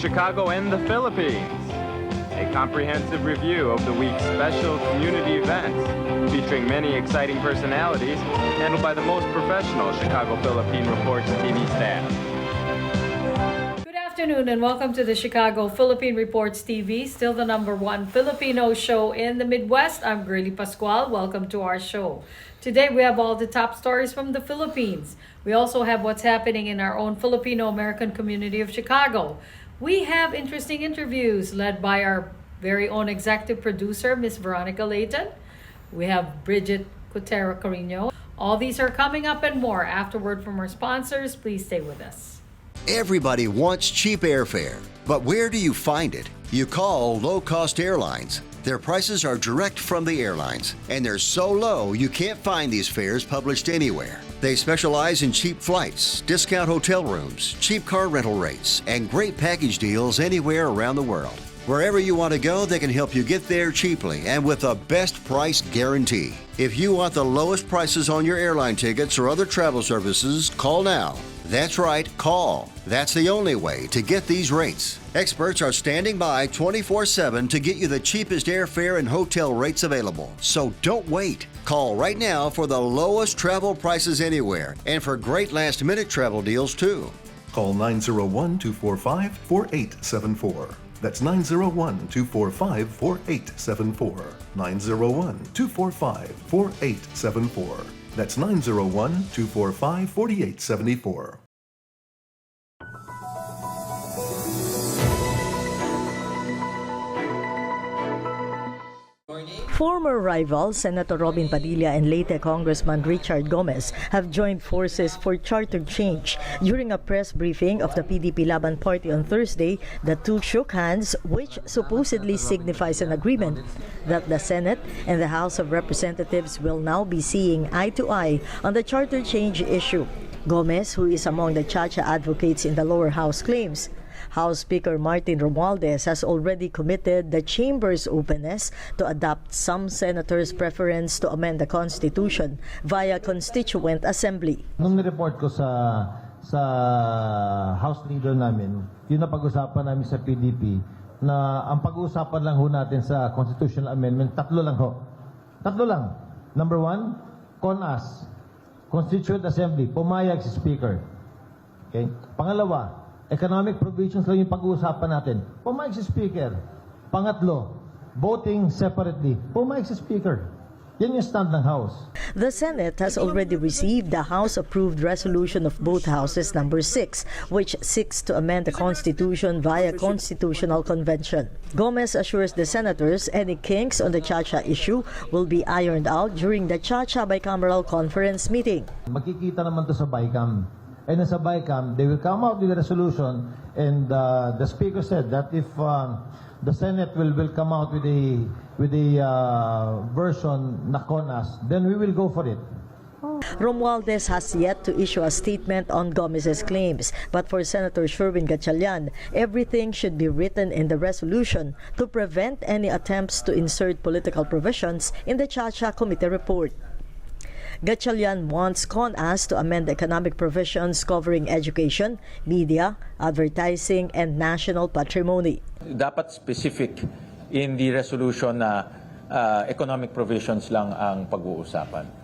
Chicago and the Philippines. A comprehensive review of the week's special community events, featuring many exciting personalities, handled by the most professional Chicago Philippine Reports TV staff. Good afternoon and welcome to the Chicago Philippine Reports TV, still the #1 Filipino show in the Midwest. I'm Girly Pascual. Welcome to our show. Today we have all the top stories from the Philippines. We also have what's happening in our own Filipino American community of Chicago. We have interesting interviews led by our very own executive producer, Miss Veronica Leighton. We have Brigitte, Cueter, Carino. All these are coming up and more. Afterward from our sponsors, please stay with us. Everybody wants cheap airfare, but where do you find it? You call low-cost airlines. Their prices are direct from the airlines, and they're so low you can't find these fares published anywhere. They specialize in cheap flights, discount hotel rooms, cheap car rental rates, and great package deals anywhere around the world. Wherever you want to go, they can help you get there cheaply and with a best price guarantee. If you want the lowest prices on your airline tickets or other travel services, call now. That's right, call. That's the only way to get these rates. Experts are standing by 24/7 to get you the cheapest airfare and hotel rates available. So don't wait. Call right now for the lowest travel prices anywhere and for great last-minute travel deals too. Call 901-245-4874. That's 901-245-4874. 901-245-4874. That's 901-245-4874. Former rivals Senator Robin Padilla and late Congressman Richard Gomez have joined forces for charter change. During a press briefing of the PDP Laban Party on Thursday, the two shook hands, which supposedly signifies an agreement that the Senate and the House of Representatives will now be seeing eye to eye on the charter change issue. Gomez, who is among the Chacha advocates in the lower house, claims House Speaker Martin Romualdez has already committed the chamber's openness to adopt some senators' preference to amend the Constitution via Constituent Assembly. Nung ni-report ko sa House Leader namin, yun na pag-usapan namin sa PDP, na ang pag-uusapan lang ho natin sa Constitutional Amendment, tatlo lang ho. Tatlo lang. Number 1, CONAS, Constituent Assembly, pumayag si Speaker. Okay? Pangalawa, economic provisions lang yung pag-uusapan natin. Pumayag si Speaker. Pangatlo, voting separately. Pumayag si Speaker. Yan yung stand ng House. The Senate has already received the House-approved resolution of both houses number 6, which seeks to amend the Constitution via Constitutional Convention. Gomez assures the senators any kinks on the Chacha issue will be ironed out during the Chacha Bicameral Conference meeting. Magkikita naman to sa BICAM. And sa BICAM, they will come out with a resolution, and the Speaker said that if the Senate will come out with a version na CONAS, then we will go for it. Romualdez has yet to issue a statement on Gomez's claims, but for Senator Sherwin Gatchalian, everything should be written in the resolution to prevent any attempts to insert political provisions in the Chacha Committee report. Gatchalian wants CONAS to amend the economic provisions covering education, media, advertising, and national patrimony. Dapat specific in the resolution na economic provisions lang ang pag-uusapan.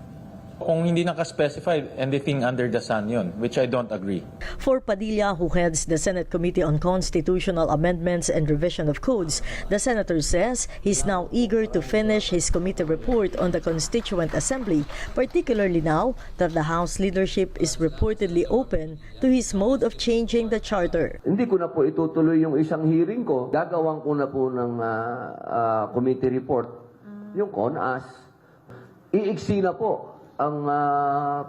Kung hindi naka-specify, anything under the sun yun, which I don't agree. For Padilla, who heads the Senate Committee on Constitutional Amendments and Revision of Codes, the senator says he's now eager to finish his committee report on the Constituent Assembly, particularly now that the House leadership is reportedly open to his mode of changing the charter. Hindi ko na po itutuloy yung isang hearing ko. Gagawin ko na po ng committee report, yung CONAS. Iiksi na po ang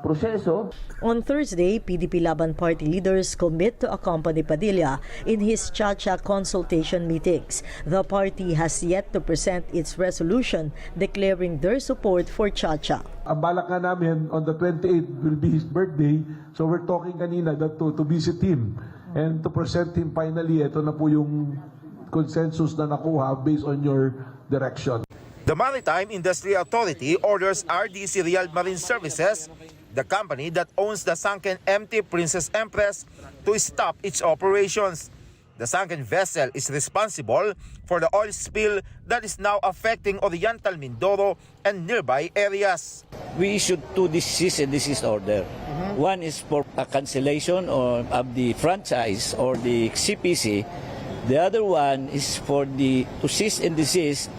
proseso. On Thursday, PDP Laban Party leaders commit to accompany Padilla in his Chacha consultation meetings. The party has yet to present its resolution declaring their support for Chacha. Ang balak nga namin on the 28th will be his birthday, so we're talking kanina that to visit him and to present him finally. Ito na po yung consensus na nakuha based on your direction. The Maritime Industry Authority orders RDC Real Marine Services, the company that owns the sunken MT Princess Empress, to stop its operations. The sunken vessel is responsible for the oil spill that is now affecting Oriental Mindoro and nearby areas. We issued 2 cease and desist order. One is for a cancellation of the franchise or the CPC. The other one is for to cease and desist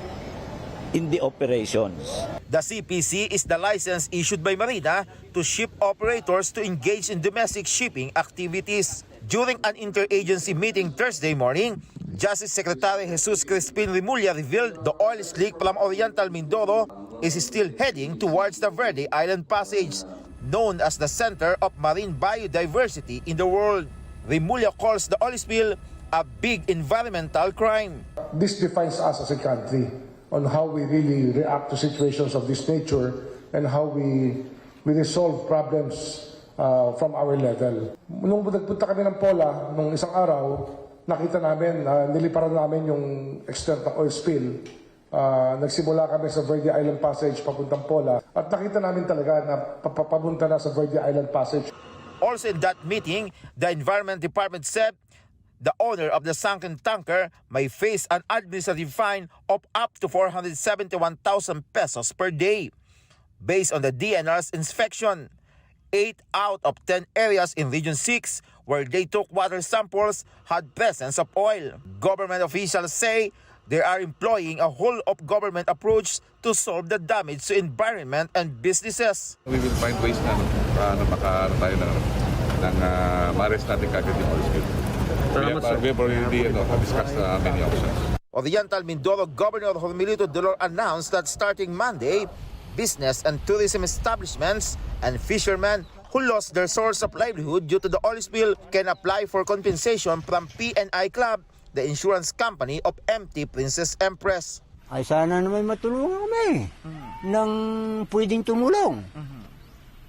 in the operations. The CPC is the license issued by Marina to ship operators to engage in domestic shipping activities. During an interagency meeting Thursday morning, Justice Secretary Jesus Crispin Rimulya revealed the oil slick from Oriental Mindoro is still heading towards the Verde Island Passage, known as the center of marine biodiversity in the world. Rimulya calls the oil spill a big environmental crime. This defines us as a country on how we really react to situations of this nature and how we resolve problems from our level. Nung nagpunta kami ng Pola, nung isang araw, nakita namin, niliparan namin yung extent ng oil spill. Nagsimula kami sa Verde Island Passage papuntang Pola at nakita namin talaga na papunta na sa Verde Island Passage. Also in that meeting, the Environment Department said the owner of the sunken tanker may face an administrative fine of up to 471,000 pesos per day. Based on the DNR's inspection, 8 out of 10 areas in Region 6 where they took water samples had presence of oil. Government officials say they are employing a whole-of-government approach to solve the damage to environment and businesses. We will find ways na tayo ng ma-arrest natin kagad yung oil spill. We have already discussed many options. Oriental Mindoro Governor Jormelito Dolor announced that starting Monday, business and tourism establishments and fishermen who lost their source of livelihood due to the oil spill can apply for compensation from PNI Club, the insurance company of MT Princess Empress. Ay sana naman matulungan kami ng pwedeng tumulong.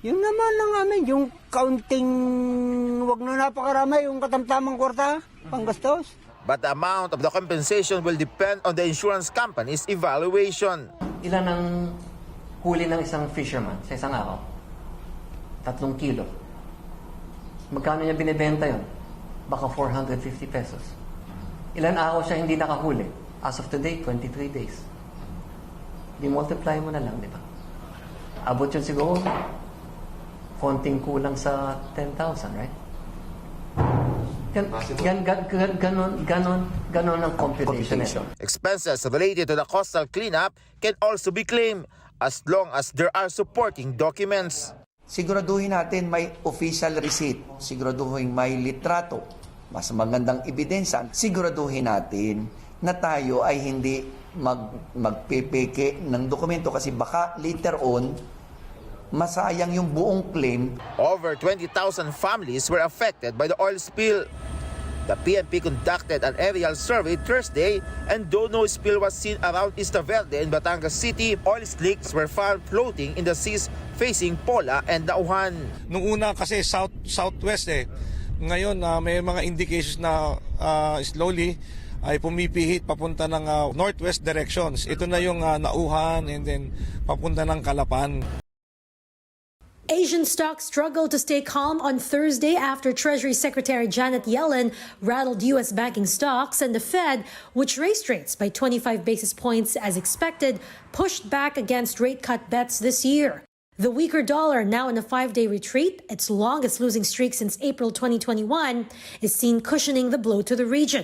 Yung naman ng amin, yung kaunting wag na napakaramay, yung katamtamang kwarta, panggastos. But the amount of the compensation will depend on the insurance company's evaluation. Ilan ang huli ng isang fisherman sa isang araw? 3 kilo. Magkano niya binibenta yon? Baka 450 pesos. Ilan araw siya hindi nakahuli? As of today, 23 days. Di-multiply mo na lang, di ba? Abot yun siguro, konting kulang sa 10,000, right? Ganon ang computation. Expenses related to the coastal cleanup can also be claimed as long as there are supporting documents. Siguraduhin natin may official receipt, siguraduhin may litrato, mas magandang ebidensya, siguraduhin natin na tayo ay hindi magpepeke ng dokumento kasi baka later on masayang yung buong claim. Over 20,000 families were affected by the oil spill. The PNP conducted an aerial survey Thursday, and though no spill was seen around Isla Verde and Batangas City, oil slicks were found floating in the seas facing Pola and Nauhan. Nung una kasi southwest Ngayon may mga indications na slowly ay pumipihit papunta ng northwest directions. Ito na yung Nauhan and then papunta ng Calapan. Asian stocks struggled to stay calm on Thursday after Treasury Secretary Janet Yellen rattled U.S. banking stocks, and the Fed, which raised rates by 25 basis points as expected, pushed back against rate cut bets this year. The weaker dollar, now in a 5-day retreat, its longest losing streak since April 2021, is seen cushioning the blow to the region.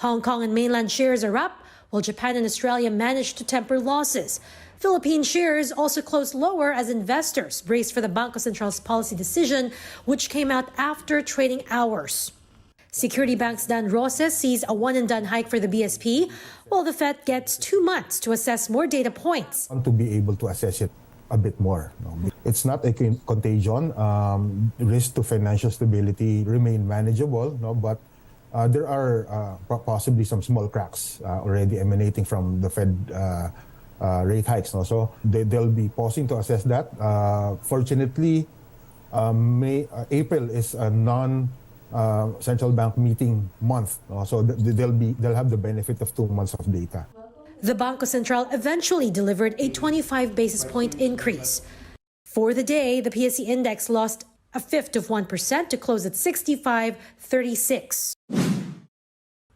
Hong Kong and mainland shares are up, while Japan and Australia managed to temper losses. Philippine shares also closed lower as investors braced for the Bangko Central's policy decision, which came out after trading hours. Security Bank's Dan Roses sees a one-and-done hike for the BSP, while the Fed gets 2 months to assess more data points. To be able to assess it a bit more. It's not a contagion. Risk to financial stability remain manageable, but there are possibly some small cracks already emanating from the Fed rate hikes. So they'll be pausing to assess that. Fortunately, April is a non-central bank meeting month. So they'll have the benefit of 2 months of data. The Bangko Central eventually delivered a 25 basis point increase. For the day, the PSE index lost 1/5 of 1% to close at 65.36.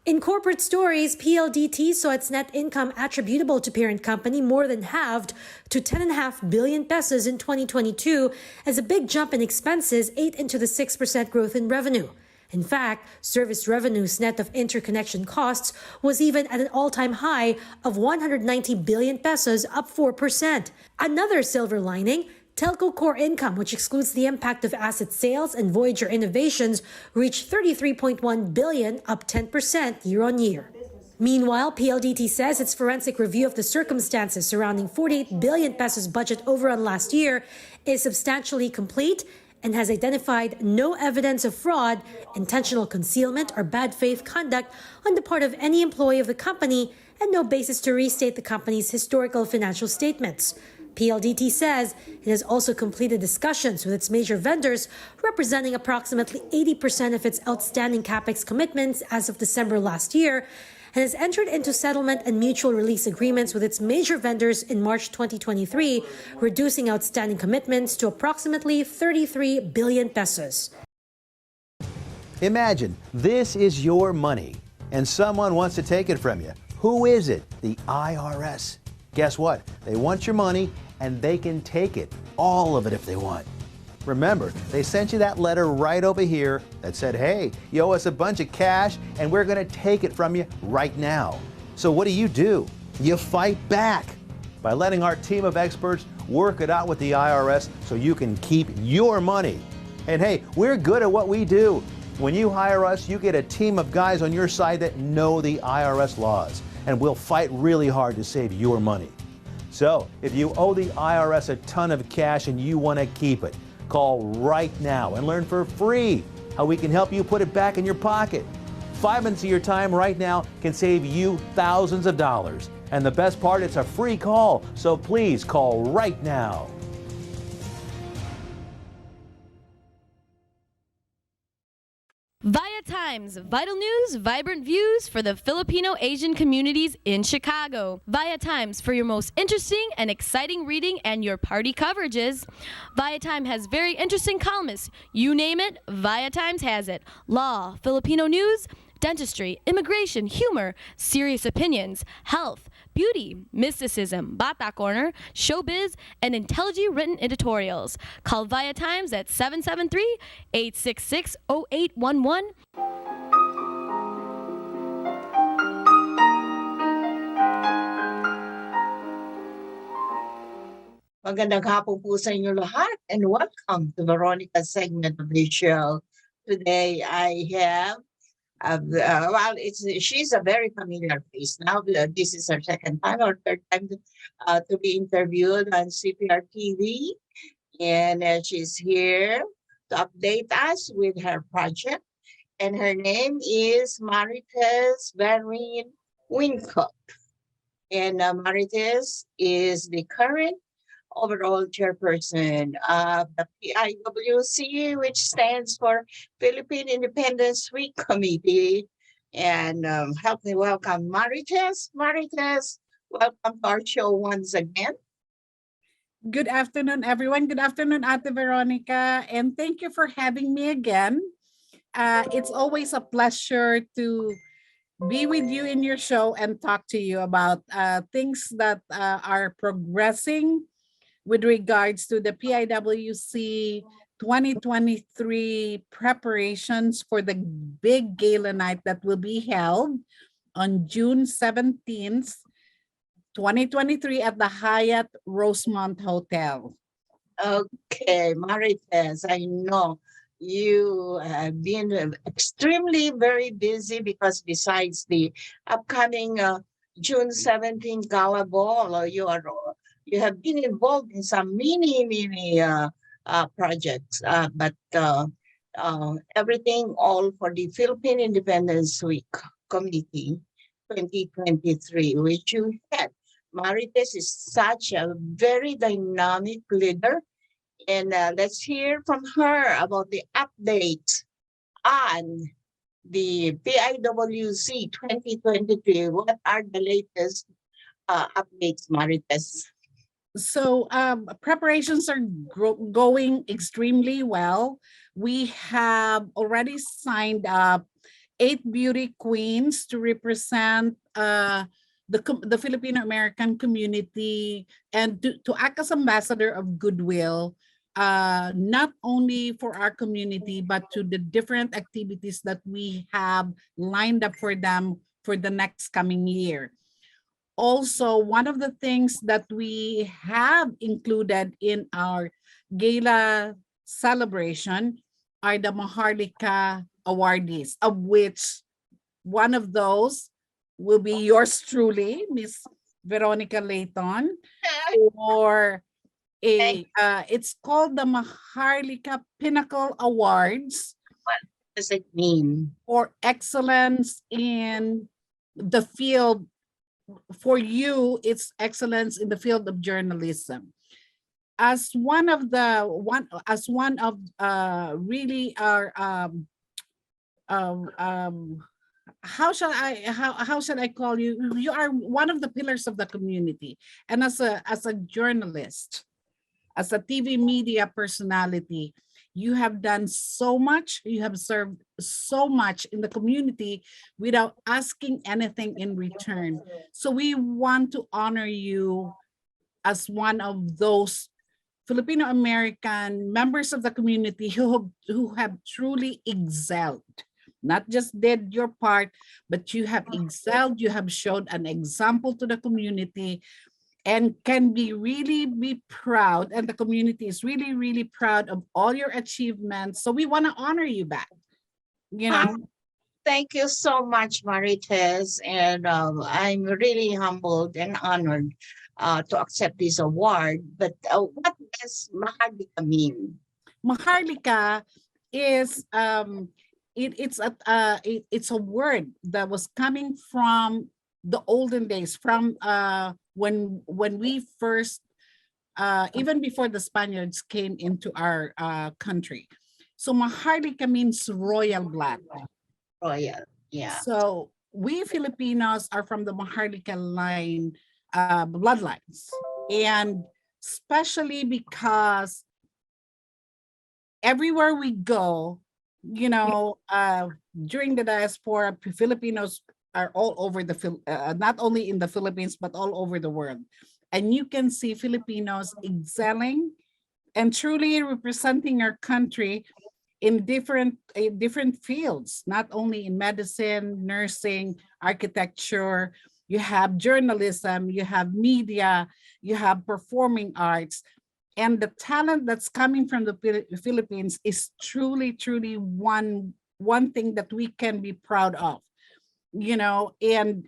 In corporate stories, PLDT saw its net income attributable to parent company more than halved to 10.5 billion pesos in 2022 as a big jump in expenses ate into the 6% growth in revenue. In fact, service revenues net of interconnection costs was even at an all-time high of 190 billion pesos, up 4%. Another silver lining, telco core income, which excludes the impact of asset sales and Voyager innovations, reached 33.1 billion, up 10% year-on-year. Meanwhile, PLDT says its forensic review of the circumstances surrounding 48 billion pesos budget overrun last year is substantially complete and has identified no evidence of fraud, intentional concealment, or bad faith conduct on the part of any employee of the company, and no basis to restate the company's historical financial statements. PLDT says it has also completed discussions with its major vendors, representing approximately 80% of its outstanding capex commitments as of December last year, and has entered into settlement and mutual release agreements with its major vendors in March 2023, reducing outstanding commitments to approximately 33 billion pesos. Imagine this is your money and someone wants to take it from you. Who is it? The IRS. Guess what? They want your money and they can take it, all of it if they want. Remember, they sent you that letter right over here that said, hey, you owe us a bunch of cash and we're going to take it from you right now. So what do? You fight back by letting our team of experts work it out with the IRS so you can keep your money. And hey, we're good at what we do. When you hire us, you get a team of guys on your side that know the IRS laws, and we'll fight really hard to save your money. So if you owe the IRS a ton of cash and you want to keep it, call right now and learn for free how we can help you put it back in your pocket. 5 minutes of your time right now can save you thousands of dollars. And the best part, it's a free call. So please call right now. ViaTimes, vital news, vibrant views for the Filipino Asian communities in Chicago. ViaTimes for your most interesting and exciting reading and your party coverages. ViaTime has very interesting columnists. You name it, ViaTimes has it. Law, Filipino news, dentistry, immigration, humor, serious opinions, health, beauty, mysticism, Bata Corner, showbiz, and intelligently written editorials. Call ViaTimes at 773-866-0811. Magandang hapon po sa inyo lahat and welcome to Veronica's segment of the show. Today I have she's a very familiar face now. This is her second time or third time to be interviewed on Cprtv, and she's here to update us with her project. And her name is Maritess Verin Wynkoop. And Maritess is the current overall chairperson of the PIWC, which stands for Philippine Independence Week Committee. And help me welcome Maritess. Maritess, welcome to our show once again. Good afternoon, everyone. Good afternoon, Ate Veronica. And thank you for having me again. It's always a pleasure to be with you in your show and talk to you about things that are progressing with regards to the PIWC 2023 preparations for the big gala night that will be held on June 17th, 2023 at the Hyatt Rosemont Hotel. Okay, Maritess, I know you have been extremely very busy because besides the upcoming June 17th Gala Ball, you have been involved in some many projects, but everything all for the Philippine Independence Week Committee 2023, which you had. Maritess is such a very dynamic leader, and let's hear from her about the updates on the PIWC 2023. What are the latest updates, Maritess? So preparations are going extremely well. We have already signed up 8 beauty queens to represent the Filipino American community and to act as ambassador of goodwill, not only for our community, but to the different activities that we have lined up for them for the next coming year. Also, one of the things that we have included in our gala celebration are the Maharlika awardees, of which one of those will be yours truly, Miss Veronica Leighton, or it's called the Maharlika Pinnacle Awards. What does it mean? For excellence in the field. For you, it's excellence in the field of journalism. As one of really our how shall I call you? You are one of the pillars of the community, and as a journalist, as a TV media personality, you have done so much, you have served so much in the community without asking anything in return. So we want to honor you as one of those Filipino American members of the community who have truly excelled. Not just did your part, but you have excelled, you have showed an example to the community, and can really be proud, and the community is really, really proud of all your achievements. So we want to honor you back, you know. Thank you so much, Maritess, and I'm really humbled and honored to accept this award. But what does Maharlika mean? Maharlika is it's a word that was coming from the olden days, from when we first, even before the Spaniards came into our country. So Maharlika means royal blood. Royal, yeah. So we Filipinos are from the Maharlika line, bloodlines, and especially because everywhere we go, you know, during the diaspora, Filipinos are all over the not only in the Philippines but all over the world, and you can see Filipinos excelling and truly representing our country in different fields, not only in medicine, nursing, architecture. You have journalism, you have media, you have performing arts, and the talent that's coming from the Philippines is truly one thing that we can be proud of. You know, and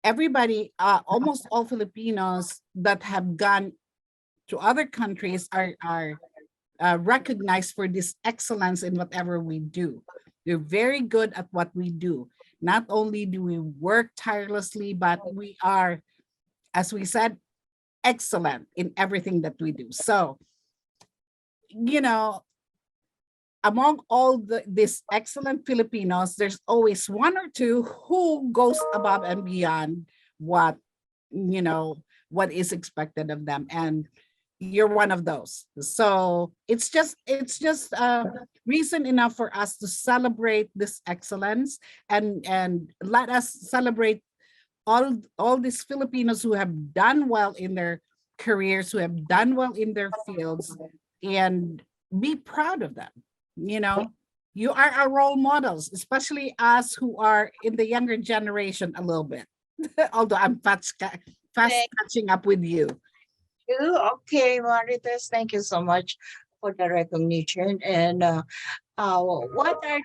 everybody, almost all Filipinos that have gone to other countries are recognized for this excellence in whatever we do. We're very good at what we do. Not only do we work tirelessly, but we are, as we said, excellent in everything that we do. So, you know, among all these excellent Filipinos, there's always one or two who goes above and beyond what, you know, what is expected of them, and you're one of those. So it's just reason enough for us to celebrate this excellence, and let us celebrate all these Filipinos who have done well in their careers, who have done well in their fields, and be proud of them. You know, you are our role models, especially us who are in the younger generation a little bit. Although I'm fast catching up with you. Okay, Maritess, thank you so much for the recognition. And what are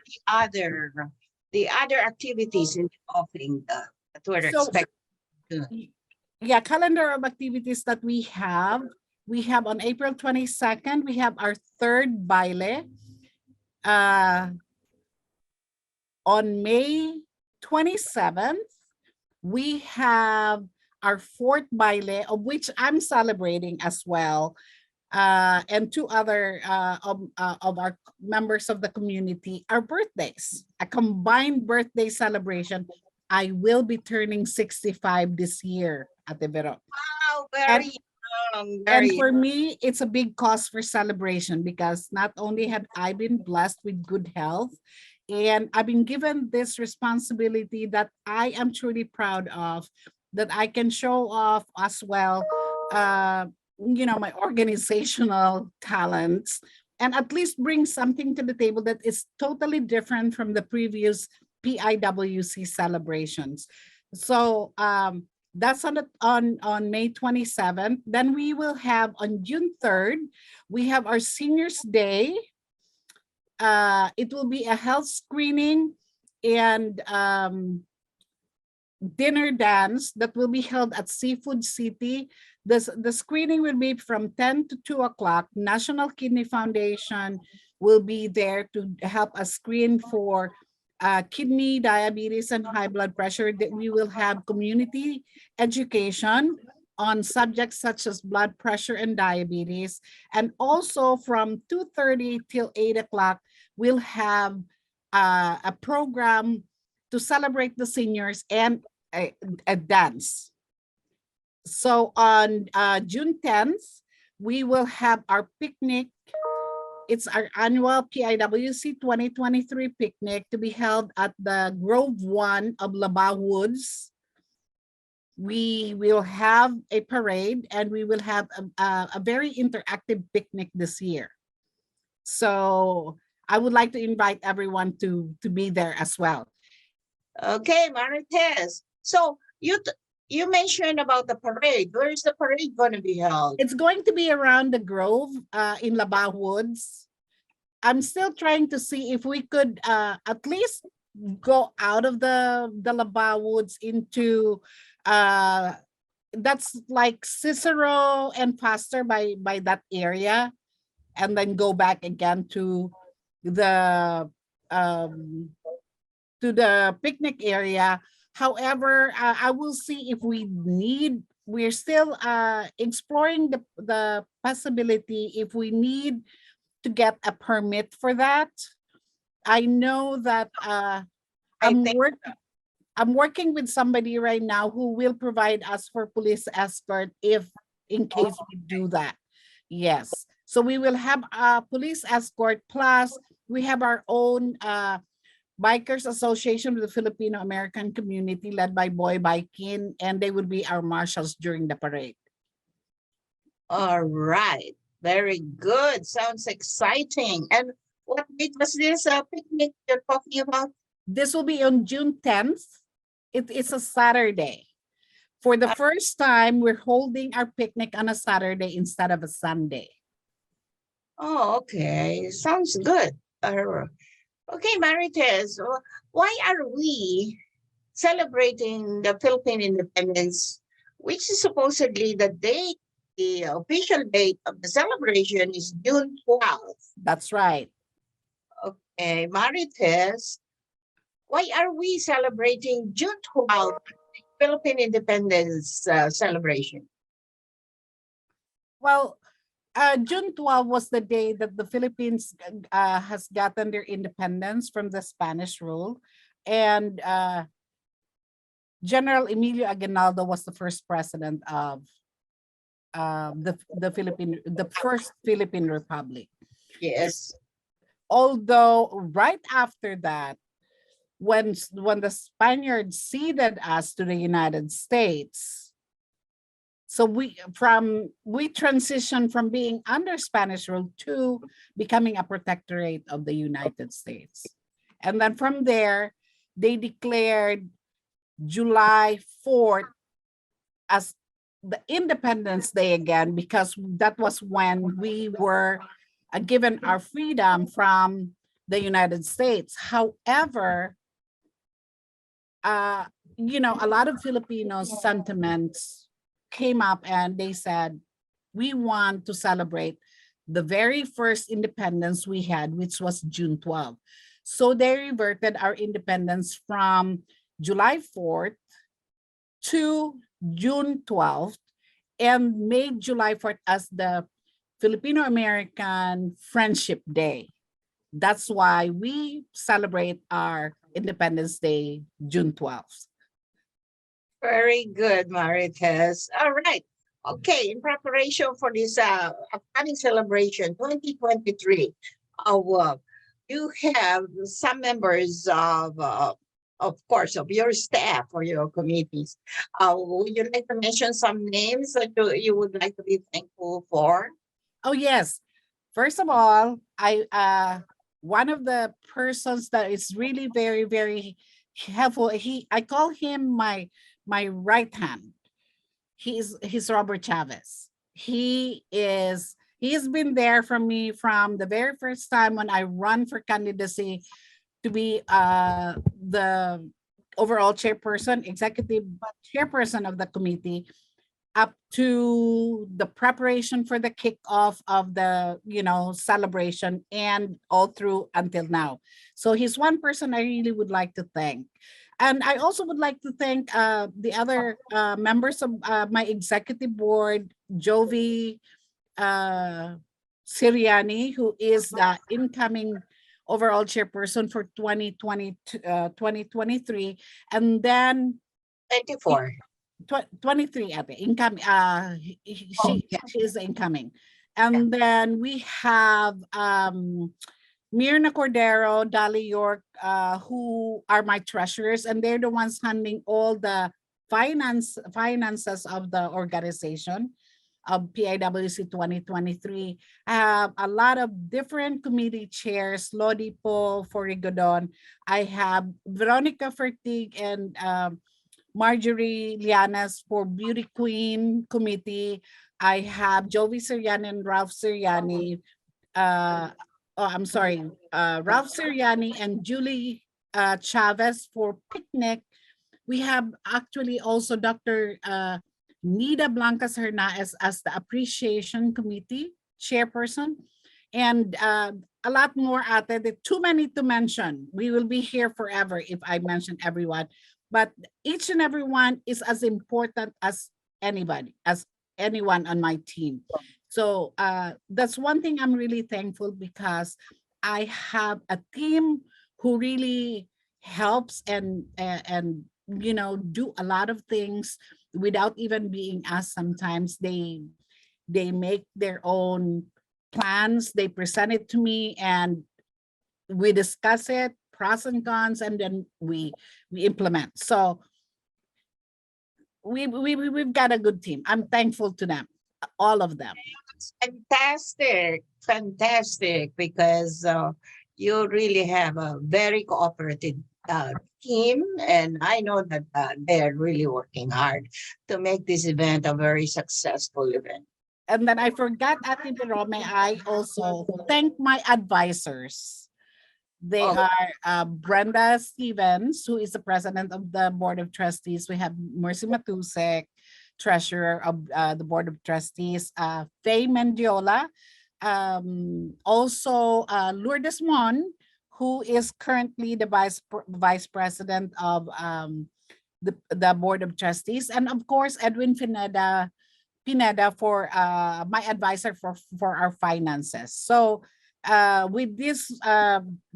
the other activities in the offering that we're expecting? Yeah, calendar of activities that we have. We have on April 22nd, we have our third baile. On May 27th, we have our fourth baile, of which I'm celebrating as well, and two other of our members of the community, our birthdays, a combined birthday celebration. I will be turning 65 this year at the Verin. Wow, very young. And for me, it's a big cause for celebration, because not only have I been blessed with good health And I've been given this responsibility that I am truly proud of, that I can show off as well, my organizational talents, and at least bring something to the table that is totally different from the previous PIWC celebrations. So that's on May 27th. Then we will have on June 3rd, we have our Seniors Day. It will be a health screening and dinner dance that will be held at Seafood City. The screening will be from 10 to 2 o'clock. National Kidney Foundation will be there to help us screen for kidney, diabetes, and high blood pressure. That we will have community education on subjects such as blood pressure and diabetes. And also from 2:30 till 8 o'clock, we'll have a program to celebrate the seniors and a dance. So on June 10th, we will have our picnic. It's our annual PIWC 2023 picnic to be held at the Grove 1 of Labao Woods. We will have a parade and we will have a very interactive picnic this year. So I would like to invite everyone to be there as well. Okay, Maritess. So you mentioned about the parade. Where is the parade going to be held? It's going to be around the Grove in Labao Woods. I'm still trying to see if we could at least go out of the Labao Woods into that's like Cicero and Foster by that area, and then go back again to the picnic area. However, I will see if we're still exploring the possibility if we need to get a permit for that. I know that I'm working with somebody right now who will provide us for police escort in case we do that. Yes. So we will have a police escort, plus we have our own Bikers Association with the Filipino American Community led by Boy Bikin, and they will be our marshals during the parade. All right. Very good. Sounds exciting. And what date was this picnic you're talking about? This will be on June 10th. It is a Saturday. For the first time, we're holding our picnic on a Saturday instead of a Sunday. Oh, okay. Sounds good. Okay, Maritess, why are we celebrating the Philippine independence, which is supposedly the official date of the celebration is June 12th? That's right. Okay, Maritess, why are we celebrating June 12th, Philippine independence celebration? Well, June 12 was the day that the Philippines has gotten their independence from the Spanish rule, and General Emilio Aguinaldo was the first president of the first Philippine Republic. Yes. Although right after that, when the Spaniards ceded us to the United States, so we transitioned from being under Spanish rule to becoming a protectorate of the United States. And then from there, they declared July 4th as the Independence Day again, because that was when we were given our freedom from the United States. However, a lot of Filipinos' sentiments came up and they said, we want to celebrate the very first independence we had, which was June 12th. So they reverted our independence from July 4th to June 12th and made July 4th as the Filipino American Friendship Day. That's why we celebrate our Independence Day, June 12th. Very good, Maritess. All right. Okay, in preparation for this upcoming celebration, 2023 of you have some members of course, of your staff or your committees. Would you like to mention some names that you would like to be thankful for? Oh yes. First of all, one of the persons that is really very, very helpful. I call him my right hand. He's Robert Chavez. He has been there for me from the very first time when I run for candidacy to be the overall chairperson, executive chairperson of the committee, up to the preparation for the kickoff of the celebration and all through until now. So he's one person I really would like to thank. And I also would like to thank the other members of my executive board, Jovi Siriani, who is the incoming overall chairperson for 2023, and then 24. 23 at the income. She is incoming, and then we have Mirna Cordero, Dali York, who are my treasurers, and they're the ones handling all the finances of the organization of PIWC 2023. I have a lot of different committee chairs, Lodi Po for Rigodon. I have Veronica Fertig and Marjorie Lianas for Beauty Queen Committee. I have Jovi Siriani and Ralph Siriani. Ralph Siriani and Julie Chavez for Picnic. We have actually also Dr. Nida Blancas Hernaez as the Appreciation Committee Chairperson. And a lot more out there. Too many to mention. We will be here forever if I mention everyone. But each and every one is as important as anyone on my team. So that's one thing I'm really thankful, because I have a team who really helps and do a lot of things without even being asked. Sometimes they make their own plans, they present it to me, and we discuss it, pros and cons, and then we implement. So we've got a good team. I'm thankful to them, all of them. Fantastic, because you really have a very cooperative team, and I know that they're really working hard to make this event a very successful event. And then I forgot, Ate Vero, may I also thank my advisors. They are Brenda Stevens, who is the president of the Board of Trustees. We have Mercy Matusek, treasurer of the Board of Trustees. Faye Mendiola. Also Lourdes Mon, who is currently the vice president of the Board of Trustees. And of course, Edwin Pineda for my advisor for our finances. So with this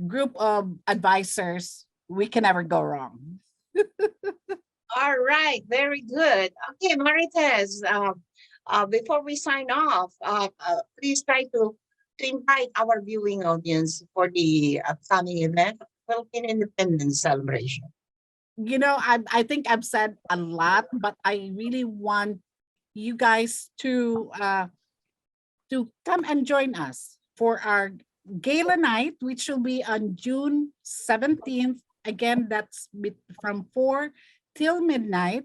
group of advisors, we can never go wrong. All right, very good. Okay, Maritess, before we sign off, please try to invite our viewing audience for the upcoming event, Philippine Independence Celebration. I think I've said a lot, but I really want you guys to come and join us for our gala night, which will be on June 17th. Again, that's from 4 till midnight.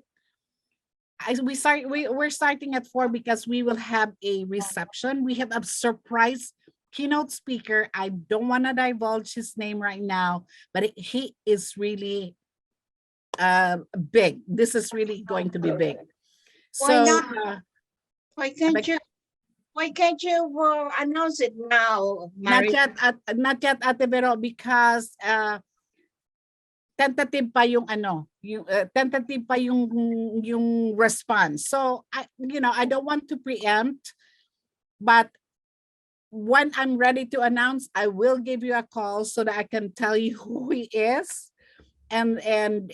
We're starting at 4 because we will have a reception. We have a surprise keynote speaker. I don't want to divulge his name right now, but he is really big. This is really going to be big. Why not? Why can't you announce it now, Maritess? Not yet, Ate Vero, because tentative pa yung tentative pa yung response. So I don't want to preempt, but when I'm ready to announce, I will give you a call so that I can tell you who he is, and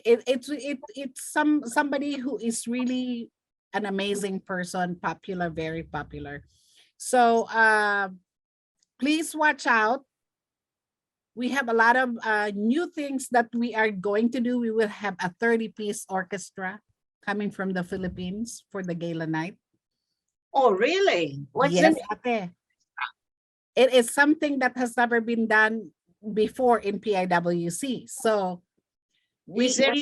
it's somebody who is really an amazing person, popular, very popular. So please watch out. we have a lot of new things that we are going to do. We will have a 30-piece orchestra coming from the Philippines for the gala night. Oh, really? What's Yes, the ate. It is something that has never been done before in PIWC. So is this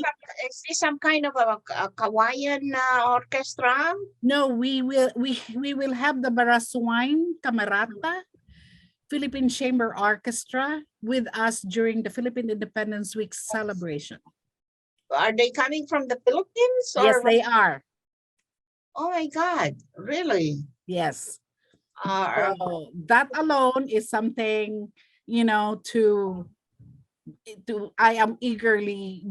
some kind of a Kawayan orchestra? No, we will have the Baraswine Camerata Philippine Chamber Orchestra with us during the Philippine Independence Week celebration. Are they coming from the Philippines? Yes, or they are. Oh my God, really? Yes. So that alone is something, I am eagerly,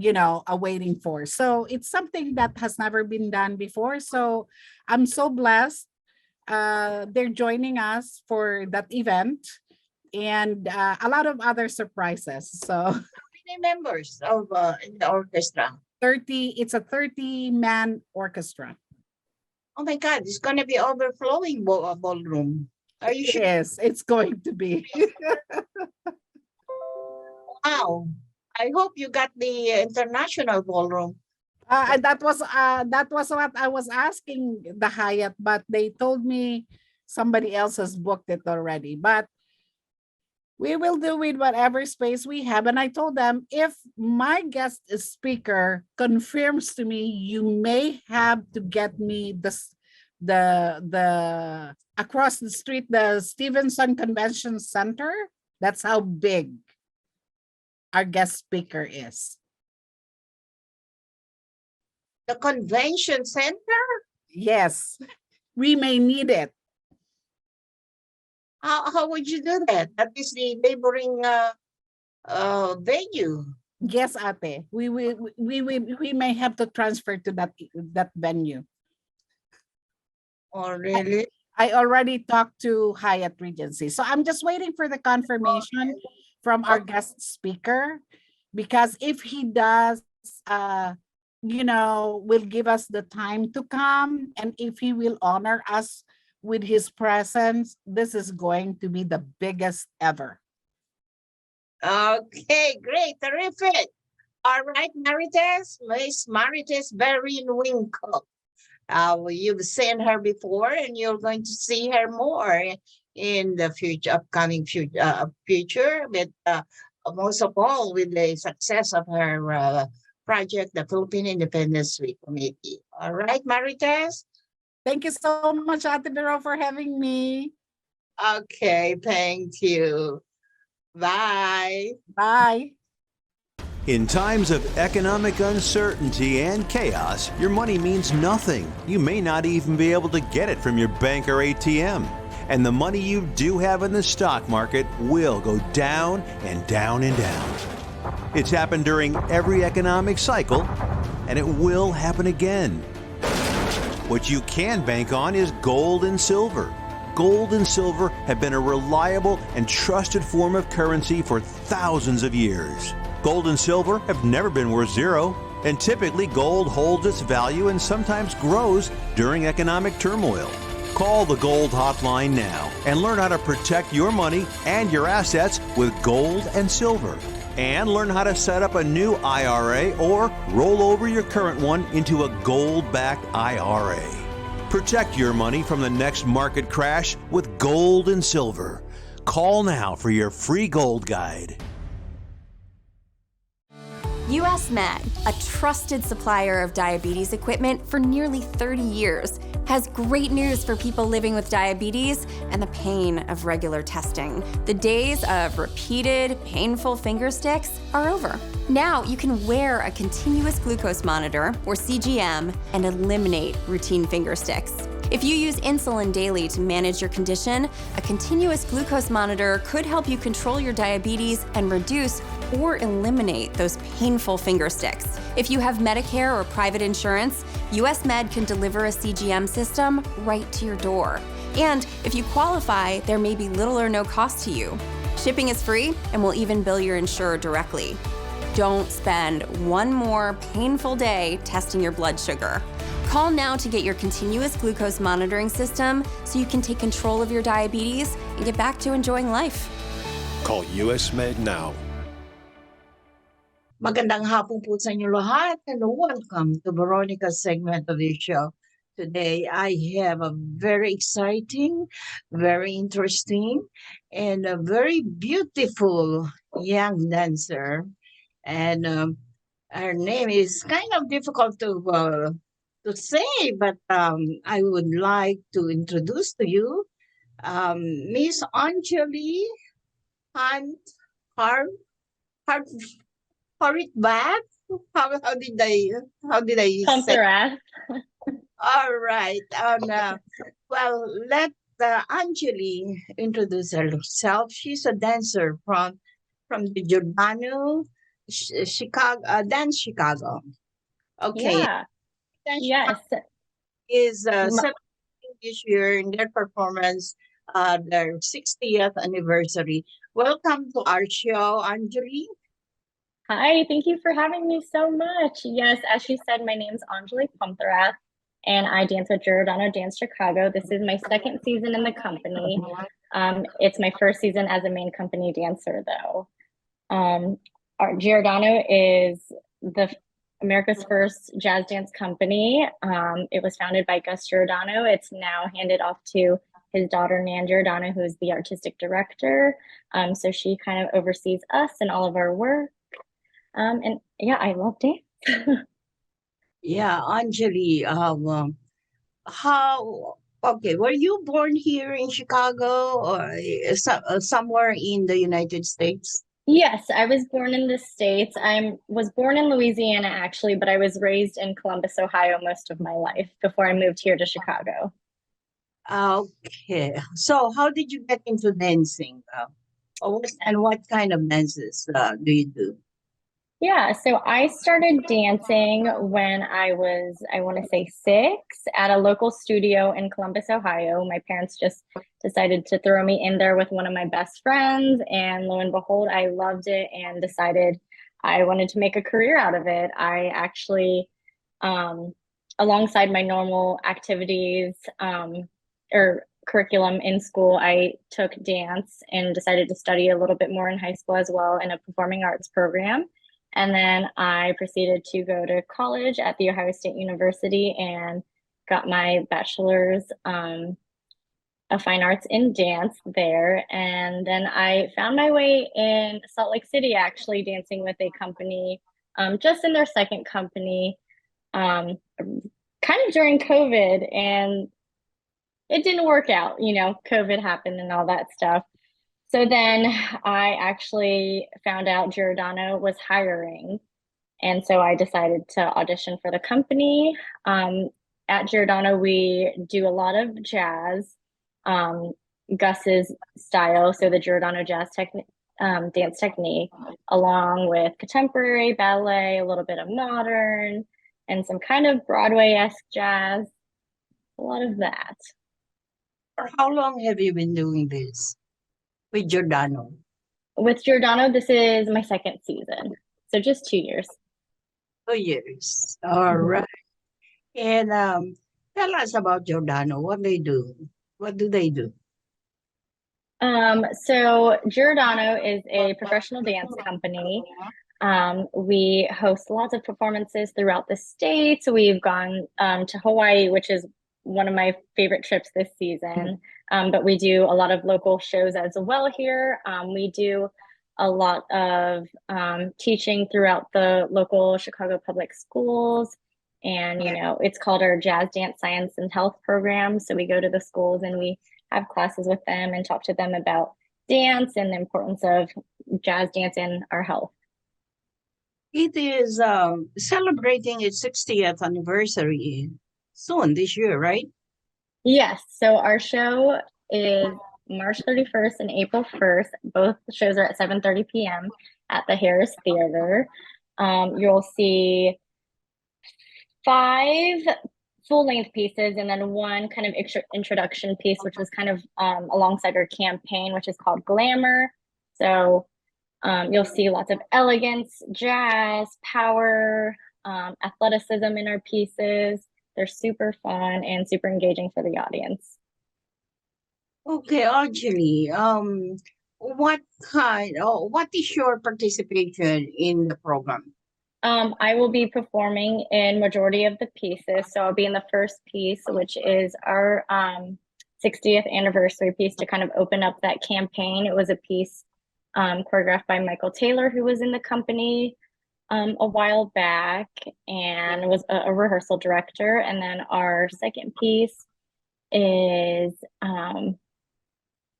awaiting for. So it's something that has never been done before. So I'm so blessed. They're joining us for that event and a lot of other surprises. So how many members of in the orchestra? 30. It's a 30-man orchestra. Oh my God, it's going to be overflowing ballroom. Are you sure? Yes, it's going to be. Wow. I hope you got the international ballroom. That was what I was asking the Hyatt, but they told me somebody else has booked it already. But we will do with whatever space we have. And I told them, if my guest speaker confirms to me, you may have to get me the across the street, the Stevenson Convention Center. That's how big our guest speaker is. The convention center? Yes, we may need it. How would you do that? That is the neighboring venue. Yes, ate. We may have to transfer to that venue. Oh, really? I already talked to Hyatt Regency. So I'm just waiting for the confirmation from our guest speaker, because if he does, will give us the time to come, and if he will honor us with his presence, this is going to be the biggest ever. Okay, great, terrific. All right, Maritess, Miss Maritess Verin Wynkoop. You've seen her before, and you're going to see her more in the upcoming future. But most of all, with the success of her project, the Philippine Independence Week Committee. All right, Maritess. Thank you so much, Ate Vero, for having me. Okay, thank you. Bye. Bye. In times of economic uncertainty and chaos, your money means nothing. You may not even be able to get it from your bank or ATM. And the money you do have in the stock market will go down and down and down. It's happened during every economic cycle, and it will happen again. What you can bank on is gold and silver. Gold and silver have been a reliable and trusted form of currency for thousands of years. Gold and silver have never been worth zero, and typically gold holds its value and sometimes grows during economic turmoil. Call the Gold Hotline now and learn how to protect your money and your assets with gold and silver. And learn how to set up a new IRA or roll over your current one into a gold-backed IRA. Protect your money from the next market crash with gold and silver. Call now for your free gold guide. US Med, a trusted supplier of diabetes equipment for nearly 30 years, has great news for people living with diabetes and the pain of regular testing. The days of repeated, painful finger sticks are over. Now you can wear a continuous glucose monitor, or CGM, and eliminate routine finger sticks. If you use insulin daily to manage your condition, a continuous glucose monitor could help you control your diabetes and reduce or eliminate those painful finger sticks. If you have Medicare or private insurance, US Med can deliver a CGM system right to your door. And if you qualify, there may be little or no cost to you. Shipping is free, and we'll even bill your insurer directly. Don't spend one more painful day testing your blood sugar. Call now to get your continuous glucose monitoring system so you can take control of your diabetes and get back to enjoying life. Call US Med now. Magandang hapon po sa inyo lahat and welcome to Veronica's segment of the show. Today I have a very exciting, very interesting, and a very beautiful young dancer. And her name is kind of difficult to say, but I would like to introduce to you Miss Anjali Hunt Hart Back. How did I say? Comfort. All right. Well, let Anjali introduce herself. She's a dancer from the Giordano, Chicago, Dance Chicago. Okay. Yeah. Dance Yes. Chicago is celebrating this year in their performance, their 60th anniversary. Welcome to our show, Anjali. Hi, thank you for having me so much. Yes, as she said, my name's Anjali Comfort, and I dance with Giordano Dance Chicago. This is my second season in the company. It's my first season as a main company dancer, though. Our Giordano is America's first jazz dance company. It was founded by Gus Giordano. It's now handed off to his daughter, Nan Giordano, who is the artistic director. So she kind of oversees us and all of our work. And yeah, I love dance. Yeah, Anjali, okay, were you born here in Chicago or somewhere in the United States? Yes, I was born in the States. I was born in Louisiana, actually, but I was raised in Columbus, Ohio most of my life before I moved here to Chicago. Okay, so how did you get into dancing? And what kind of dances do you do? Yeah, so I started dancing when I was, I want to say 6, at a local studio in Columbus, Ohio. My parents just decided to throw me in there with one of my best friends, and lo and behold, I loved it and decided I wanted to make a career out of it. I actually, alongside my normal activities or curriculum in school, I took dance and decided to study a little bit more in high school as well in a performing arts program. And then I proceeded to go to college at The Ohio State University and got my bachelor's of fine arts in dance there. And then I found my way in Salt Lake City, actually dancing with a company, just in their second company, kind of during COVID. And it didn't work out, COVID happened and all that stuff. So then I actually found out Giordano was hiring. And so I decided to audition for the company. At Giordano, we do a lot of jazz, Gus's style, so the Giordano jazz dance technique, along with contemporary ballet, a little bit of modern, and some kind of Broadway-esque jazz, a lot of that. For how long have you been doing this? With Giordano? With Giordano, this is my second season. So just 2 years. 2 years. All right. And tell us about Giordano. What they do? What do they do? So Giordano is a professional dance company. We host lots of performances throughout the States. We've gone to Hawaii, which is one of my favorite trips this season. But we do a lot of local shows as well here. We do a lot of teaching throughout the local Chicago public schools. And, it's called our Jazz Dance Science and Health program. So we go to the schools and we have classes with them and talk to them about dance and the importance of jazz dance in our health. It is celebrating its 60th anniversary soon this year, right? Yes. So our show is March 31st and April 1st. Both shows are at 7:30 p.m. at the Harris Theater. You'll see 5 full-length pieces and then one kind of introduction piece, which was kind of alongside our campaign, which is called Glamour. So you'll see lots of elegance, jazz, power, athleticism in our pieces. They're super fun and super engaging for the audience. Okay, Anjali, what is your participation in the program? I will be performing in majority of the pieces. So I'll be in the first piece, which is our 60th anniversary piece to kind of open up that campaign. It was a piece choreographed by Michael Taylor, who was in the company a while back and was a rehearsal director. And then our second piece is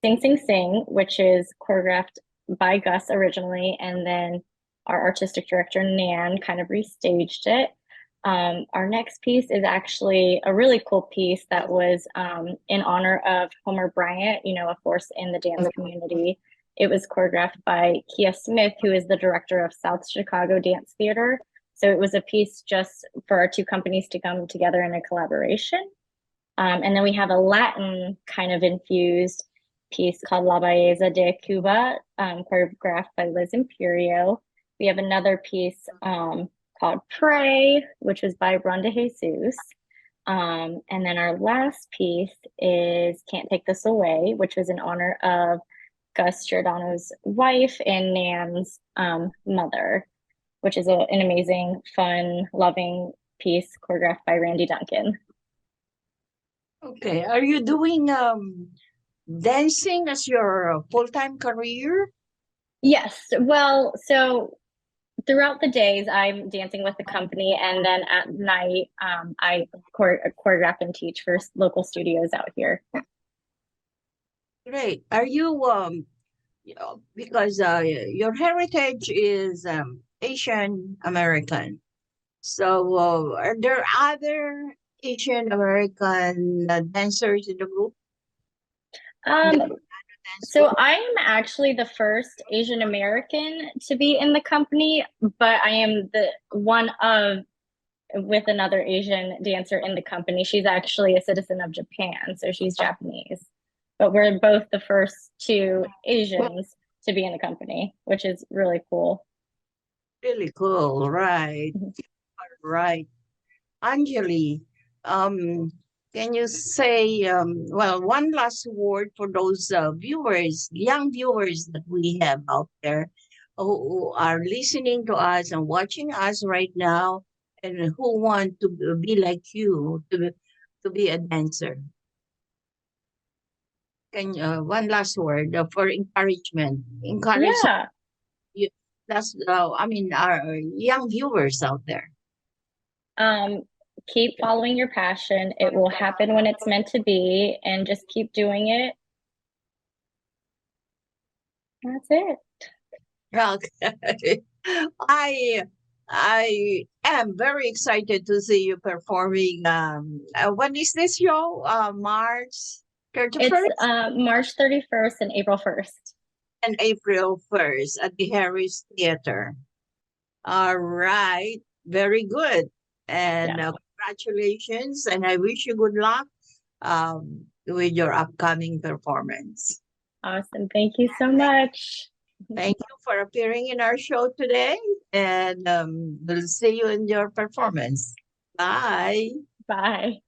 Sing Sing Sing, which is choreographed by Gus originally, and then our artistic director Nan kind of restaged it. Our next piece is actually a really cool piece that was in honor of Homer Bryant, a force in the dance community. It was choreographed by Kia Smith, who is the director of South Chicago Dance Theater. So it was a piece just for our two companies to come together in a collaboration. And then we have a Latin kind of infused piece called La Belleza de Cuba, choreographed by Liz Imperio. We have another piece called Pray, which was by Ronda Jesus. And then our last piece is Can't Take This Away, which was in honor of Gus Giordano's wife and Nan's mother, which is an amazing, fun, loving piece choreographed by Randy Duncan. Okay, are you doing dancing as your full-time career? Yes, well, so throughout the days I'm dancing with the company, and then at night I choreograph and teach for local studios out here. Great. Are you because your heritage is Asian American, so are there other Asian American dancers in the group? So I am actually the first Asian American to be in the company, but I am the one of with another Asian dancer in the company. She's actually a citizen of Japan, so she's Japanese. But we're both the first two Asians to be in the company, which is really cool. Really cool, right? Right. Anjali, can you say, one last word for those viewers, young viewers that we have out there who are listening to us and watching us right now and who want to be like you, to be a dancer? Can one last word for encouragement? Yeah. That's our young viewers out there. Keep following your passion. It will happen when it's meant to be, and just keep doing it. That's it. Okay. I am very excited to see you performing. When is this show? March 31st? It's March 31st and April 1st. And April 1st at the Harris Theater. All right. Very good. And congratulations. And I wish you good luck with your upcoming performance. Awesome. Thank you so much. Thank you for appearing in our show today. And we'll see you in your performance. Bye. Bye.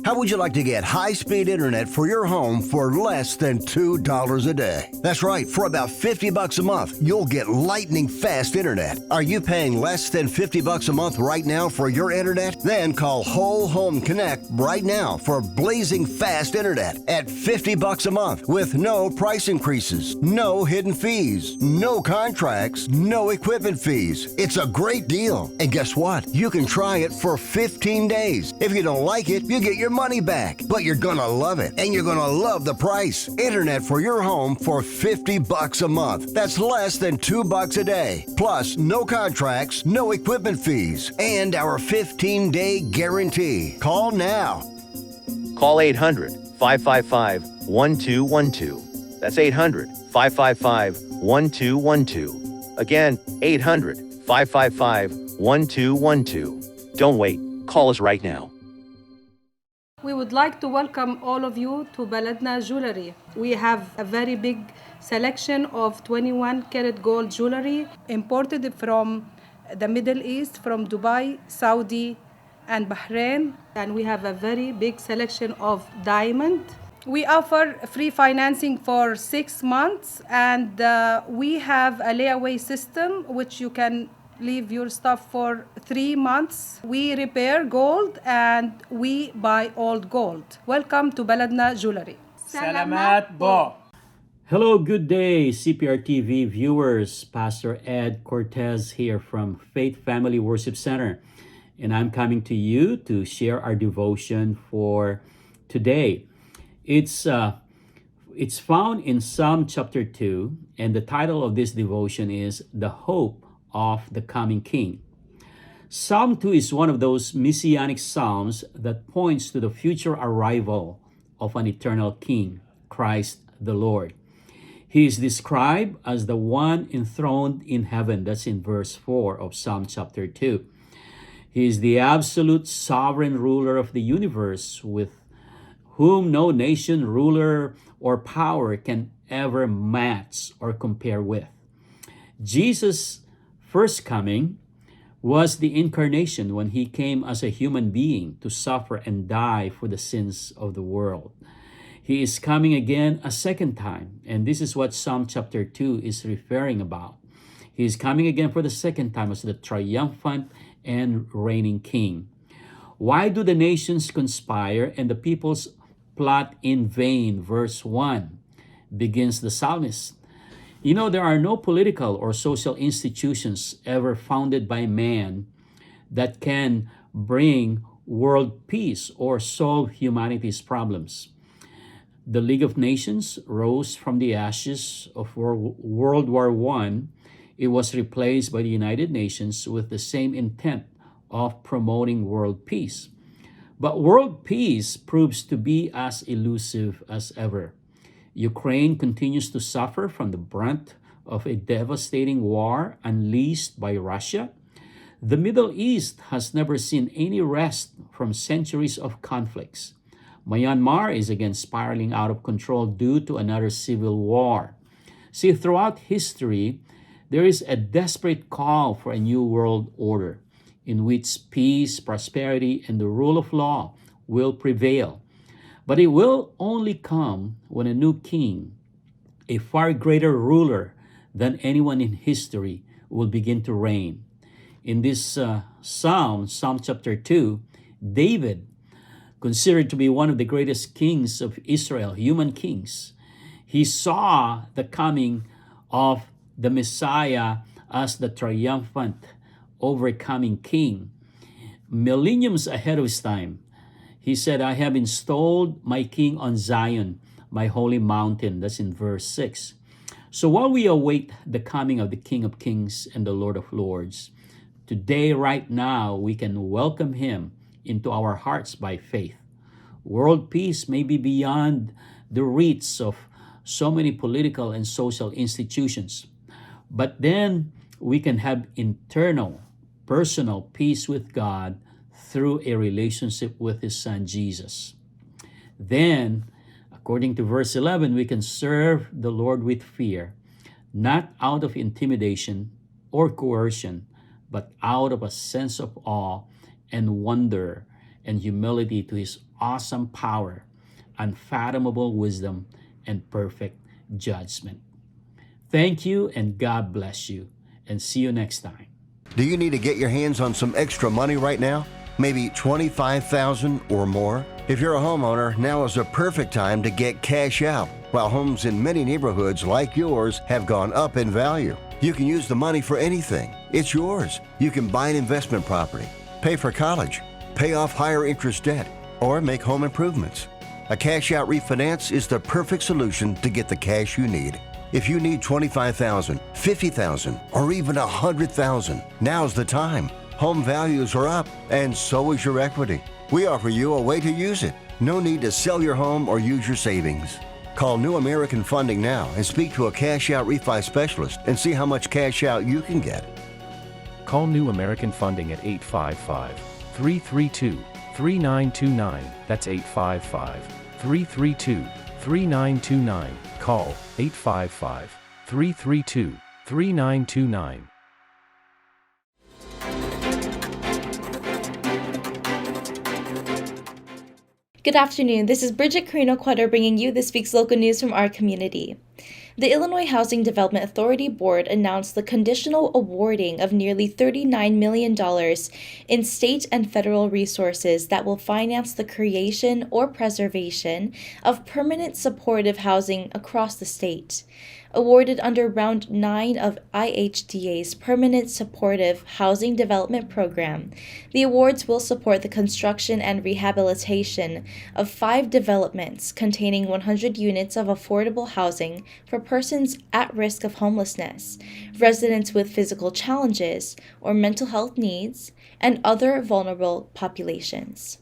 How would you like to get high-speed internet for your home for less than $2 a day? That's right, for about $50 a month, you'll get lightning fast internet. Are you paying less than $50 a month right now for your internet? Then call Whole Home Connect right now for blazing fast internet at $50 a month with no price increases, no hidden fees, no contracts, no equipment fees. It's a great deal. And guess what? You can try it for 15 days. If you don't like it, you get your money back, but you're gonna love it, and you're gonna love the price. Internet for your home for $50 a month. That's less than $2 a day. Plus, no contracts, no equipment fees, and our 15-day guarantee. Call now. Call 800-555-1212. That's 800-555-1212. Again, 800-555-1212. Don't wait. Call us right now. We would like to welcome all of you to Baladna Jewelry. We have a very big selection of 21-karat gold jewelry imported from the Middle East, from Dubai, Saudi, and Bahrain. And we have a very big selection of diamond. We offer free financing for 6 months, and we have a layaway system which you can leave your stuff for 3 months. We repair gold and we buy old gold. Welcome to Baladna Jewelry. Salamat po. Hello, good day, Cprtv viewers. Pastor Ed Cortez here from Faith Family Worship Center. And I'm coming to you to share our devotion for today. It's found in Psalm chapter 2, and the title of this devotion is The Hope of the Coming King. Psalm 2 is one of those messianic psalms that points to the future arrival of an eternal king, Christ the Lord. He is described as the one enthroned in heaven. That's in verse 4 of Psalm chapter 2. He is the absolute sovereign ruler of the universe, with whom no nation, ruler, or power can ever match or compare with. Jesus' first coming was the incarnation when he came as a human being to suffer and die for the sins of the world. He is coming again a second time, and this is what Psalm chapter 2 is referring about. He is coming again for the second time as the triumphant and reigning king. Why do the nations conspire and the peoples plot in vain? Verse 1 begins the psalmist. You know, there are no political or social institutions ever founded by man that can bring world peace or solve humanity's problems. The League of Nations rose from the ashes of World War I. It was replaced by the United Nations with the same intent of promoting world peace. But world peace proves to be as elusive as ever. Ukraine continues to suffer from the brunt of a devastating war unleashed by Russia. The Middle East has never seen any rest from centuries of conflicts. Myanmar is again spiraling out of control due to another civil war. See, throughout history, there is a desperate call for a new world order in which peace, prosperity, and the rule of law will prevail. But it will only come when a new king, a far greater ruler than anyone in history, will begin to reign. In this Psalm chapter 2, David, considered to be one of the greatest kings of Israel, human kings, he saw the coming of the Messiah as the triumphant, overcoming king. Millenniums ahead of his time, he said, I have installed my king on Zion, my holy mountain. That's in verse 6. So while we await the coming of the King of Kings and the Lord of Lords, today, right now, we can welcome him into our hearts by faith. World peace may be beyond the reach of so many political and social institutions, but then we can have internal, personal peace with God through a relationship with his son Jesus. Then, according to verse 11, we can serve the Lord with fear, not out of intimidation or coercion, but out of a sense of awe and wonder and humility to his awesome power, unfathomable wisdom, and perfect judgment. Thank you, and God bless you, and see you next time. Do you need to get your hands on some extra money right now? Maybe $25,000 or more? If you're a homeowner, now is a perfect time to get cash out. While homes in many neighborhoods like yours have gone up in value, you can use the money for anything. It's yours. You can buy an investment property, pay for college, pay off higher interest debt, or make home improvements. A cash out refinance is the perfect solution to get the cash you need. If you need $25,000, $50,000, or even $100,000, now's the time. Home values are up, and so is your equity. We offer you a way to use it. No need to sell your home or use your savings. Call New American Funding now and speak to a cash out refi specialist and see how much cash out you can get. Call New American Funding at 855-332-3929. That's 855-332-3929. Call 855-332-3929. Good afternoon. This is Brigitte, Carino, Cueter, bringing you this week's local news from our community. The Illinois Housing Development Authority Board announced the conditional awarding of nearly $39 million in state and federal resources that will finance the creation or preservation of permanent supportive housing across the state. Awarded under Round 9 of IHDA's Permanent Supportive Housing Development Program, the awards will support the construction and rehabilitation of 5 developments containing 100 units of affordable housing for persons at risk of homelessness, residents with physical challenges or mental health needs, and other vulnerable populations.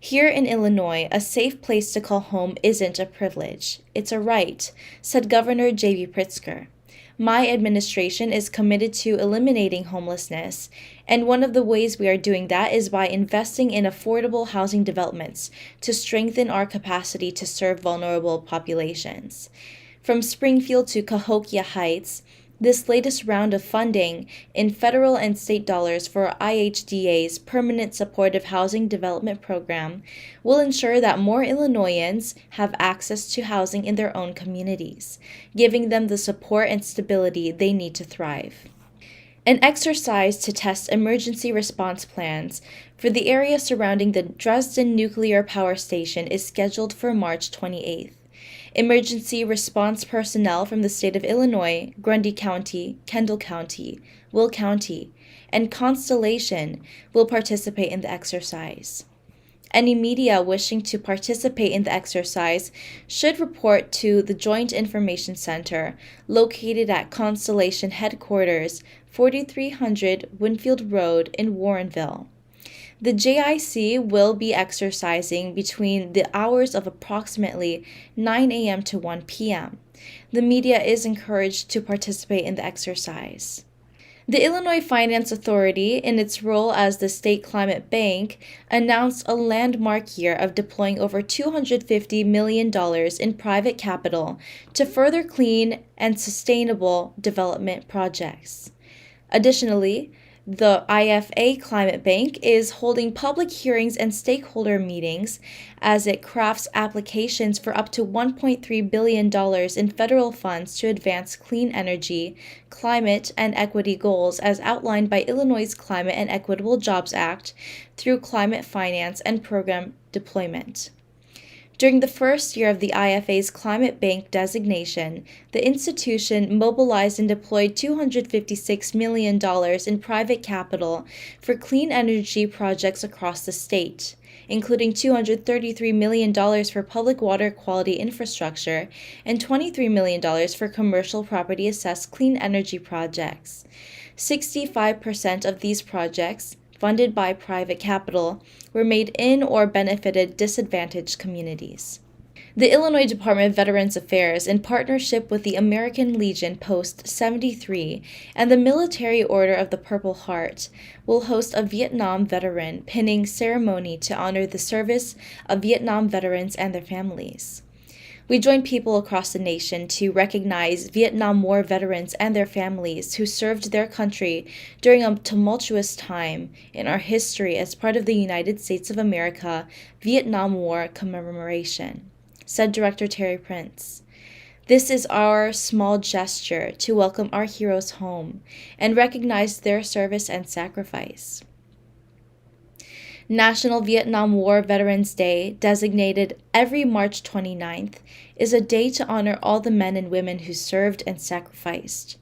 Here in Illinois, a safe place to call home isn't a privilege, it's a right, said Governor J.B. Pritzker. My administration is committed to eliminating homelessness, and one of the ways we are doing that is by investing in affordable housing developments to strengthen our capacity to serve vulnerable populations. From Springfield to Cahokia Heights, this latest round of funding in federal and state dollars for IHDA's Permanent Supportive Housing Development Program will ensure that more Illinoisans have access to housing in their own communities, giving them the support and stability they need to thrive. An exercise to test emergency response plans for the area surrounding the Dresden Nuclear Power Station is scheduled for March 28th. Emergency response personnel from the state of Illinois, Grundy County, Kendall County, Will County, and Constellation will participate in the exercise. Any media wishing to participate in the exercise should report to the Joint Information Center located at Constellation Headquarters, 4300 Winfield Road in Warrenville. The JIC will be exercising between the hours of approximately 9 a.m. to 1 p.m. The media is encouraged to participate in the exercise. The Illinois Finance Authority, in its role as the state climate bank, announced a landmark year of deploying over $250 million in private capital to further clean and sustainable development projects. Additionally, the IFA Climate Bank is holding public hearings and stakeholder meetings as it crafts applications for up to $1.3 billion in federal funds to advance clean energy, climate, and equity goals as outlined by Illinois' Climate and Equitable Jobs Act through climate finance and program deployment. During the first year of the IFA's Climate Bank designation, the institution mobilized and deployed $256 million in private capital for clean energy projects across the state, including $233 million for public water quality infrastructure and $23 million for commercial property assessed clean energy projects. 65% of these projects, funded by private capital, were made in or benefited disadvantaged communities. The Illinois Department of Veterans Affairs, in partnership with the American Legion Post 73 and the Military Order of the Purple Heart, will host a Vietnam veteran pinning ceremony to honor the service of Vietnam veterans and their families. We join people across the nation to recognize Vietnam War veterans and their families who served their country during a tumultuous time in our history as part of the United States of America Vietnam War commemoration, said Director Terry Prince. This is our small gesture to welcome our heroes home and recognize their service and sacrifice. National Vietnam War Veterans Day, designated every March 29th, is a day to honor all the men and women who served and sacrificed.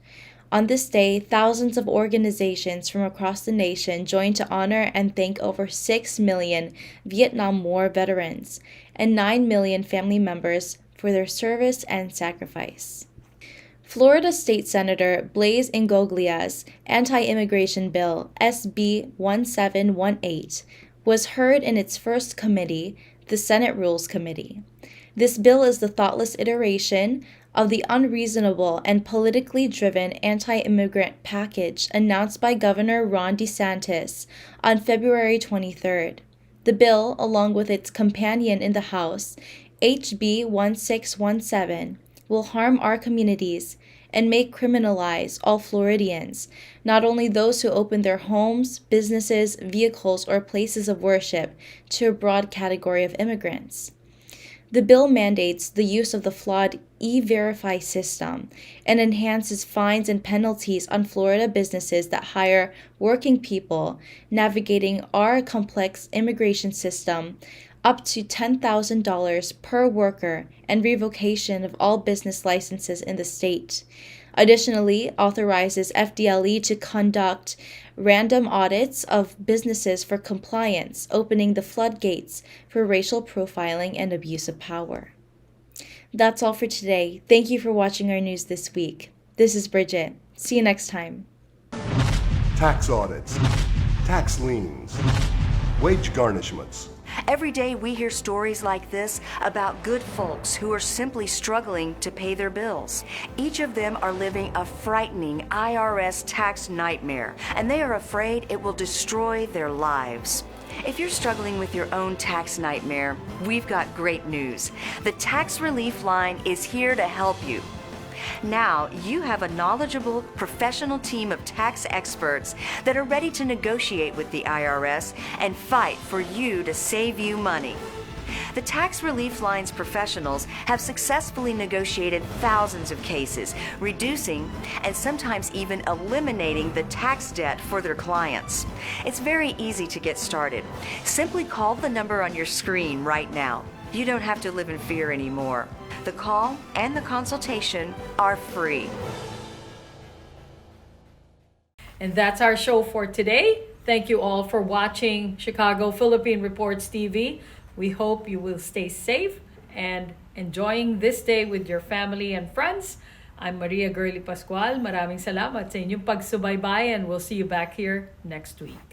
On this day, thousands of organizations from across the nation join to honor and thank over 6 million Vietnam War veterans and 9 million family members for their service and sacrifice. Florida State Senator Blaise Ingoglia's anti-immigration bill, SB 1718, was heard in its first committee, the Senate Rules Committee. This bill is the thoughtless iteration of the unreasonable and politically driven anti-immigrant package announced by Governor Ron DeSantis on February 23rd. The bill, along with its companion in the House, HB 1617, will harm our communities and may criminalize all Floridians, not only those who open their homes, businesses, vehicles, or places of worship to a broad category of immigrants. The bill mandates the use of the flawed E-Verify system and enhances fines and penalties on Florida businesses that hire working people navigating our complex immigration system, up to $10,000 per worker, and revocation of all business licenses in the state. Additionally, authorizes FDLE to conduct random audits of businesses for compliance, opening the floodgates for racial profiling and abuse of power. That's all for today. Thank you for watching our news this week. This is Brigitte. See you next time. Tax audits, tax liens, wage garnishments. Every day we hear stories like this about good folks who are simply struggling to pay their bills. Each of them are living a frightening IRS tax nightmare, and they are afraid it will destroy their lives. If you're struggling with your own tax nightmare, we've got great news. The Tax Relief Line is here to help you. Now you have a knowledgeable, professional team of tax experts that are ready to negotiate with the IRS and fight for you to save you money. The Tax Relief Line's professionals have successfully negotiated thousands of cases, reducing and sometimes even eliminating the tax debt for their clients. It's very easy to get started. Simply call the number on your screen right now. You don't have to live in fear anymore. The call and the consultation are free. And that's our show for today. Thank you all for watching Chicago Philippine Reports TV. We hope you will stay safe and enjoying this day with your family and friends. I'm Maria Girly Pascual. Maraming salamat sa inyong pagsubaybay, and we'll see you back here next week.